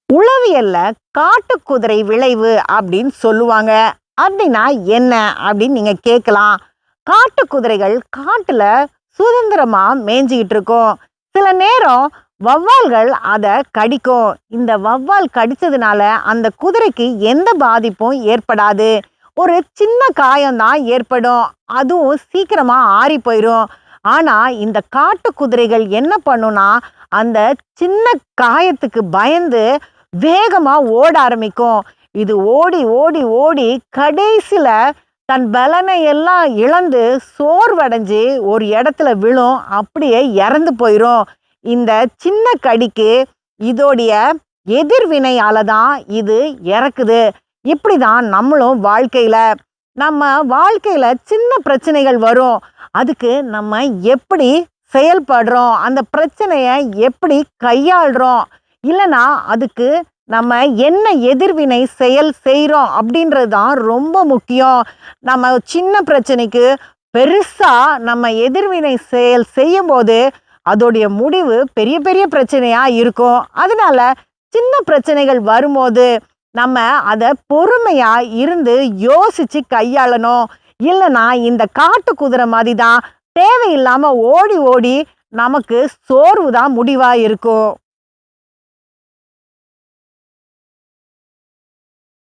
உளவியல்ல காட்டுக்குதிரை விளைவு அப்படின்னு சொல்லுவாங்க. அப்படின்னா என்ன அப்படின்னு நீங்க கேட்கலாம். காட்டுக்குதிரைகள் காட்டுல சுதந்திரமா மேய்ஞ்சிக்கிட்டு இருக்கும். சில நேரம் வௌவால்கள் அதை கடிக்கும். இந்த வௌவால் கடிச்சதுனால அந்த குதிரைக்கு எந்த பாதிப்பும் ஏற்படாது. ஒரு சின்ன காயம்தான் ஏற்படும். அதுவும் சீக்கிரமா ஆறி போயிடும். ஆனா இந்த காட்டு குதிரைகள் என்ன பண்ணுனா, அந்த சின்ன காயத்துக்கு பயந்து வேகமா ஓட ஆரம்பிக்கும். இது ஓடி ஓடி ஓடி கடைசியில தன் பலனை எல்லாம் இழந்து சோர்வடைஞ்சு ஒரு இடத்துல விழும். அப்படியே இறந்து போயிரும். இந்த சின்ன கடிக்கு இதோடைய எதிர்வினையால தான் இது இறக்குது. இப்படிதான் நம்மளும் நம்ம வாழ்க்கையில சின்ன பிரச்சனைகள் வரும். அதுக்கு நம்ம எப்படி செயல்படுறோம், அந்த பிரச்சனைய எப்படி கையாள்றோம், இல்லைன்னா அதுக்கு நம்ம என்ன எதிர்வினை செயல் செய்கிறோம் அப்படின்றது தான் ரொம்ப முக்கியம். நம்ம சின்ன பிரச்சனைக்கு பெருசா நம்ம எதிர்வினை செயல் செய்யும்போது அதோடைய முடிவு பெரிய பெரிய பிரச்சனையா இருக்கும். அதனால சின்ன பிரச்சனைகள் வரும்போது நம்ம அதை பொறுமையா இருந்து யோசிச்சு கையாளணும். இல்லைன்னா இந்த காட்டு குதிரை மாதிரி தான் தேவையில்லாம ஓடி ஓடி நமக்கு சோர்வு தான் முடிவா இருக்கும்.